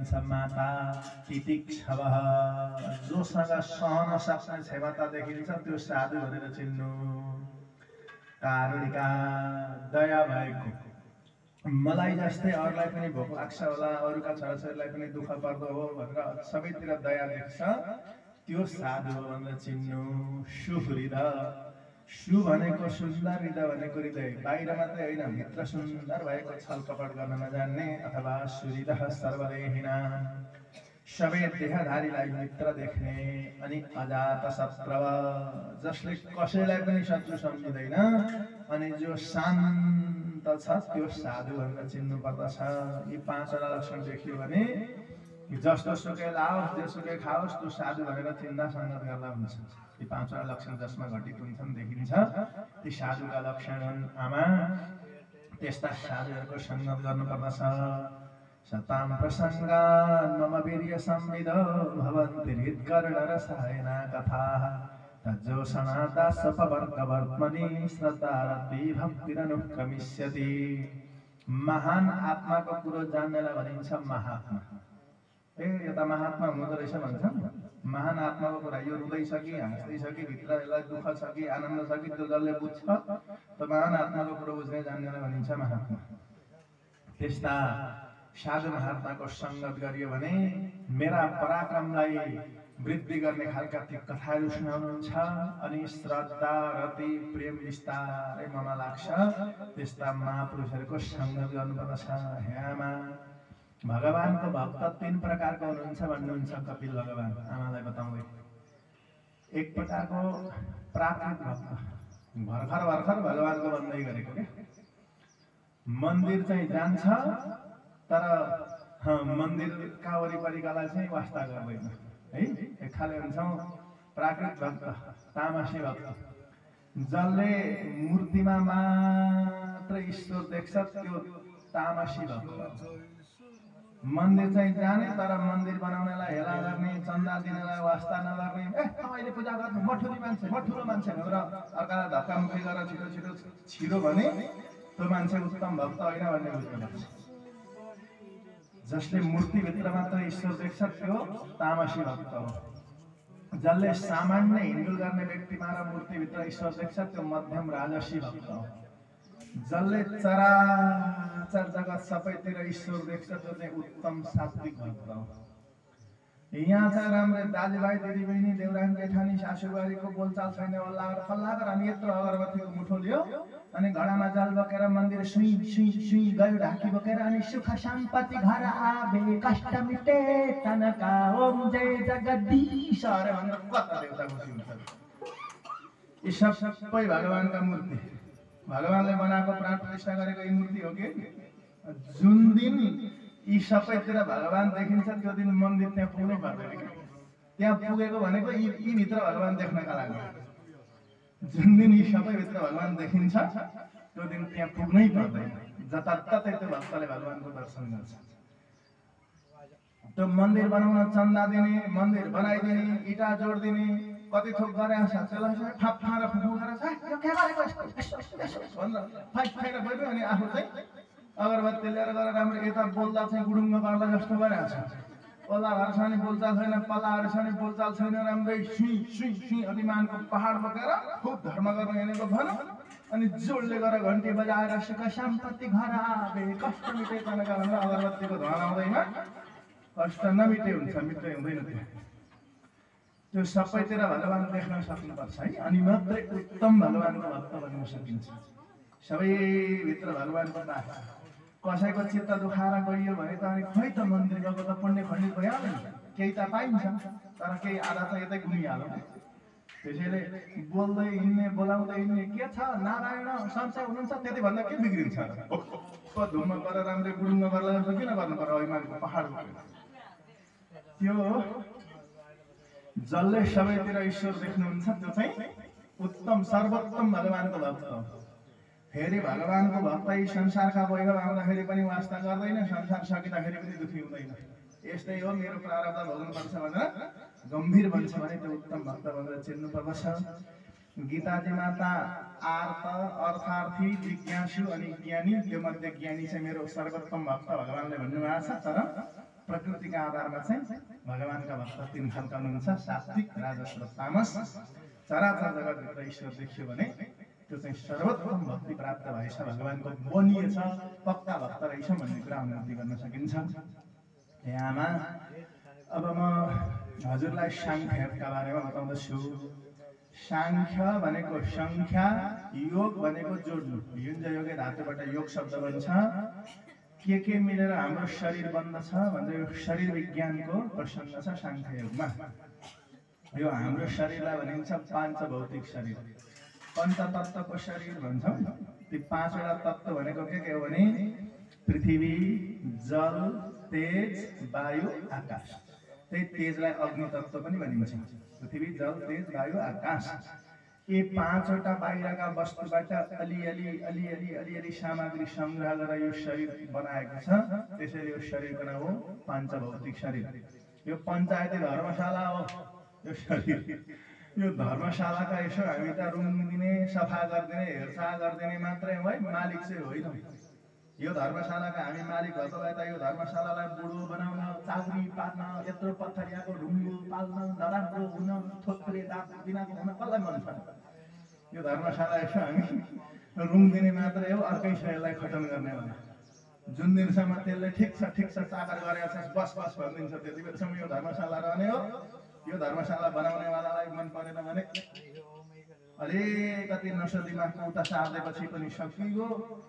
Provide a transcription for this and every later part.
भनिन्छ माता तितिक्षवः। जोसँग सहन सक्ने क्षमता देखिन्छ त्यो साधु भनेर चिन्नु। कारुणिका दया भएको, मलाई जस्तै अरूलाई पनि भोक लाग्छ होला, अरूका छोराछोरीलाई पनि दुःख पर्दो हो भनेर सबैतिर दया देख्छ त्यो साधु हो भनेर चिन्नु। सुहृद, सु भनेको सुन्दर, हृदय भनेको हृदय, बाहिर मात्रै होइन भित्र सुन्दर भएको छल कपट गर्न नजान्ने अथवा सुहृदः सर्वदेहिना, सबै देहधारीलाई मित्र देख्ने। अनि अजातशत्रव, जसले कसैलाई पनि शत्रु सम्झिँदैन अनि जो शान्त छ त्यो साधु भनेर चिन्नु पर्दछ। यी पाँचवटा लक्षण देखियो भने जस्तो सुकै लाओस् जेसुकै खाओस् त्यो साधु भनेर चिन्दा सङ्गत गर्दा हुन्छ। यी पाँचवटा लक्षण जसमा घटित हुन्छन् देखिन्छ ती साधुका लक्षण हुन्। आमा त्यस्ता साधुहरूको सङ्गत गर्नुपर्दछ। सतां प्रसङ्गान् मम वीर्य संविदो भवन्ति हृत्कर्णरसायना कथाः तज्जोषणा दासपवर्गवर्त्मनि श्रद्धारति भक्तिरनुक्रमिष्यति। महान आत्माको कुरो जान्नेलाई भनिन्छ महात्मा। यता महात्मा हुँदो रहेछ भन्छ। महान आत्माको कुरा यो रुँदैछ कि हाँस्दैछ कि भित्र यसलाई दुःख छ कि आनन्द छ कि त्यो जसले बुझ्छ त्यो महान आत्माको कुरो बुझ्ने जान्नेलाई भनिन्छ महात्मा। त्यस्ता साधु महात्माको सङ्गत गरियो भने मेरा पराक्रमलाई वृद्धि गर्ने खालका ती कथाहरू सुनाउनुहुन्छ अनि श्रद्धा रति प्रेम बिस्तारै ममा लाग्छ। त्यस्ता महापुरुषहरूको सङ्गत गर्नुपर्दछ। आमा भगवानको भक्त तीन प्रकारको हुनुहुन्छ भन्नुहुन्छ कपिल भगवान आमालाई बताउँदै। एक प्रकारको प्राकृत भक्त, भर्खर भर्खर भगवानको बन्दै गरेको क्या, मन्दिर चाहिँ जान्छ तर मन्दिरका वरिपरिकालाई चाहिँ वास्ता गर्दैन है। एक खाले हुन्छौँ प्राकृत भक्त, तामसी भक्त, जसले मूर्तिमा मात्र ईश्वर देख्छ त्यो तामसी भक्त। मन्दिर चाहिँ जाने तर मन्दिर बनाउनेलाई हेला गर्ने, चन्दा दिनेलाई वास्ता नगर्ने, तपाईँले पूजा गर्नु मठुरी मान्छे मठुरो मान्छे भनेर अर्कालाई धक्कामुक्की गरेर छिटो छिटो छिरो भने त्यो मान्छे उत्तम भक्त होइन भन्ने बुझ्नुपर्छ। जसले मूर्तिभित्र मात्र ईश्वर देख्छ त्यो तामसी भक्त हो। जसले सामान्य हिँडुल गर्ने व्यक्तिमा र मूर्तिभित्र ईश्वर देख्छ त्यो मध्यम राजसी भक्त हो। जसले चराचर जगत सबैतिर ईश्वर देख्छ त्यो चाहिँ उत्तम सात्विक भक्त हो। यहाँ चाहिँ राम्रो दाजुभाइ दिदीबहिनी देउरानी जेठानी सासूबारीको बोलचाल छैन वल्ला फल्ला गरेर अनि यत्रो अगरबत्तीको मुठो लियो अनि घडामा जल बोकेर मन्दिर सुई सुई सुई गयो ढाकी बोकेर अनि सुख सम्पत्ति घर आवे कष्ट मिटे तनका ओम जय जगदीश अरे भनेर कता देउता खुसी हुन्छ। यी सबै भगवानका मूर्ति, भगवानले बनाएको प्राण प्रतिष्ठा गरेको यी मूर्ति हो कि जुन दिन यी सबैतिर भगवान देखिन्छ त्यो दिन मन्दिर त्यहाँ पुग्नै पर्दैन। त्यहाँ पुगेको भनेको यी भित्र भगवान देख्नका लागि। जुन दिन यी सबैभित्र भगवान देखिन्छ त्यो दिन त्यहाँ पुग्नै पर्दैन। जताततै त्यो भक्तले भगवानको दर्शन गर्छ। त्यो मन्दिर बनाउन चन्दा दिने, मन्दिर बनाइदिने, इटा जोडिदिने, कति थोक गरे त्यसलाई फाप फाएर फुफु गरेर यो के गरेको भनेर फाइट फाएर गयो अनि आफू चाहिँ अगरबत्ती लिएर गएर राम्रो यता बोल्दा चाहिँ गुडुङ्ग गर्दा जस्तो गरिरहेको छ। पल्लाहरू छ नि बोलचाल छैन, पल्लाहरू छ नि बोलचाल छैन, राम्रै सुई सुई सुई अभिमानको पहाड बोकेर खुब धर्म गर्न हिँडेको भनौँ अनि जोडले गएर घन्टी बजाएर सुख सम्पत्ति घर आवे कष्ट मिटे तनका भनेर अगरबत्तीको धुवा आउँदैमा कष्ट नमिटे हुन्छ, मिट्दै हुँदैन। त्यो सबैतिर भगवान देख्न सक्नुपर्छ है, अनि मात्रै उत्तम भगवानको भक्त बन्न सकिन्छ। सबैभित्र भगवानको बास छ। कसैको चित्त दुखाएर गइयो भने त अनि खै त मन्दिर गएको त पुण्य खण्डित भइहाल्यो नि, केही त पाइन्छ तर केही आधा त यतै घुमिहाल्यो। त्यसैले बोल्दै हिँड्ने बोलाउँदै हिँड्ने के छ नारायण सन्चै हुनुहुन्छ त्यति भन्दा के बिग्रिन्छ र धुम्म गरेर राम्रै गुडुङ्ग गर्ला जस्तो किन गर्नु पर्यो अभिमानको पहाडको त्यो जसले सबैतिर ईश्वर देख्नुहुन्छ त्यो चाहिँ उत्तम सर्वोत्तम भगवानको भक्त हो। फेरि भगवानको भक्त यी संसारका वैभव आउँदाखेरि पनि वास्ता गर्दैन, संसार सकिँदाखेरि पनि दुखी हुँदैन। यस्तै हो मेरो प्रारब्ध भोग्नुपर्छ भनेर गम्भीर बन्छ भने त्यो उत्तम भक्त भनेर चिन्नुपर्दछ। गीताजी माता आर्त अर्थार्थी जिज्ञासु अनि ज्ञानी, त्यो मध्ये ज्ञानी चाहिँ मेरो सर्वोत्तम भक्त भगवानले भन्नुभएको छ। तर प्रकृतिका भक्तिका आधारमा चाहिँ भगवानका भक्त तीन खालका हुनुहुन्छ, सात्विक, राजस र तामस। चराचर जगतभित्र ईश्वर देखियो भने त्यो चाहिँ सर्वोत्तम भक्ति प्राप्त भएछ, भगवानको बनिएछ, पक्का भक्त रहेछ भन्ने कुरा अनुभूति गर्न सकिन्छ। यहाँमा अब म हजुरलाई साङ्ख्यका बारेमा बताउँदछु। साङ्ख्य भनेको सङ्ख्या, योग भनेको जोड्नु, युञ्ज योगे धातुबाट योग शब्द बन्छ। के मिलेर हाम्रो शरीर बन्दछ भन्दा यो शरीर विज्ञानको प्रसङ्ग छ साङ्ख्य योगमा। यो हाम्रो शरीरलाई भनिन्छ पाञ्चभौतिक शरीर, पञ्चतत्त्वको शरीर भन्छौँ। ती पाँचवटा तत्त्व भनेको के हो भने पृथ्वी, जल, तेज, वायु, आकाश। त्यही तेजलाई अग्नि तत्त्व पनि भनिन्छ। पृथ्वी, जल, तेज, वायु, आकाश। यी पाँचवटा बाहिरका वस्तुबाट अलिअलि सामग्री सङ्ग्रह गरेर यो शरीर बनाएको छ। त्यसैले यो शरीरको नाम हो पाञ्चभौतिक शरीर। यो पञ्चायती धर्मशाला हो यो शरीर। यो धर्मशालाका यसो हामी त रुम दिने, सफा गरिदिने, हेरचाह गरिदिने मात्रै हो है, मालिक चाहिँ होइन। यो धर्मशालाका हामी मालिक भएको भए त यो धर्मशालालाई बुढो बनाउन, चाउरी पार्न, यत्रो पत्थरियाको ढुङ्गो पाल्न, नराम्रो हुन, थोत्रे दाप दिनको हुन कसलाई मन छ? यो धर्मशाला यसो हामी रुम दिने मात्रै हो, अर्कै शरीरलाई खटन गर्ने होला। जुन दिनसम्म त्यसले ठिक छ चाकर गरेको छ, बस भनिदिन्छ, त्यति बेलासम्म यो धर्मशाला रहने हो। यो धर्मशाला बनाउनेवालालाई मन परेन भने अलिकति नसो दिमागमा उता सार्देपछि पनि सकियो,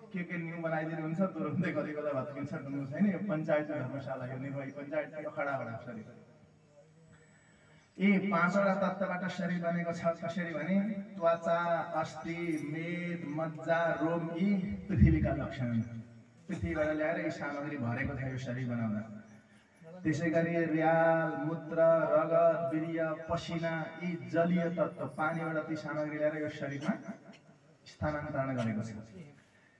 के न्यू बनाइदिनुहुन्छ, तुरुन्तै कति बेला भत्किन्छ भन्नु छैन। यो पञ्चायती धर्मशाला, यो निर्वाही पञ्चायतको खडा शरीर। यी पाँचवटा तत्त्वबाट शरीर बनेको छ। कसरी भने त्वचा, अस्थि, मेद, मज्जा, रोम यी पृथ्वीका लक्षण हुन्। पृथ्वीबाट ल्याएर यी सामग्री भरेको छ यो शरीर बनाउँदा। त्यसै गरी र्याल, मूत्र, रगत, वीर्य, पसिना यी जलीय तत्त्व पानीबाट ती सामग्री ल्याएर यो शरीरमा स्थानान्तरण गरेको छ।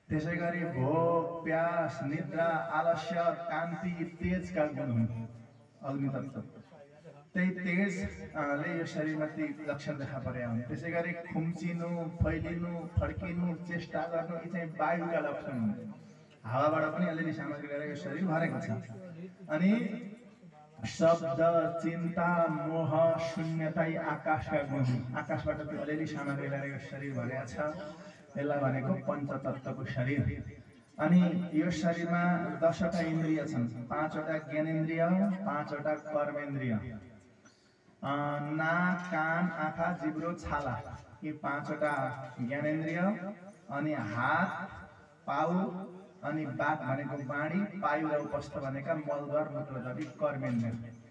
त्यसै गरी भोक, प्यास, निद्रा, आलस्य, कान्ति, तेजका गुण हुन्, अग्नि तत्त्व। त्यही तेजले यो शरीरमा ती लक्षण देखा परेका हुन्। त्यसै गरी खुम्चिनु, फैलिनु, फर्किनु, चेष्टा गर्नु यी चाहिँ वायुका लक्षण हुन्। हावाबाट पनि अलिअलि सामग्री ल्याएर यो शरीर भरेको छ। अनि शब्द, चिन्ता, मोह, शून्यता यी आकाशका गुण हुन्। आकाशबाट त्यो अलिअलि सामग्री ल्याएर यो शरीर भरेको छ। यसलाई भनेको पञ्चतत्त्वको शरीर। अनि यो शरीरमा 10वटा इन्द्रिय छन्, 5वटा ज्ञानेन्द्रिय, 5वटा कर्मेन्द्रिय। नाक, कान, आँखा, जिब्रो, छाला यी 5वटा ज्ञानेन्द्रिय। अनि हात, पाउ, अनि बात भनेको बाणी, पायु र उपस्थ भनेका मलद्वार, मूत्रद्वार कर्मेन्द्रिय।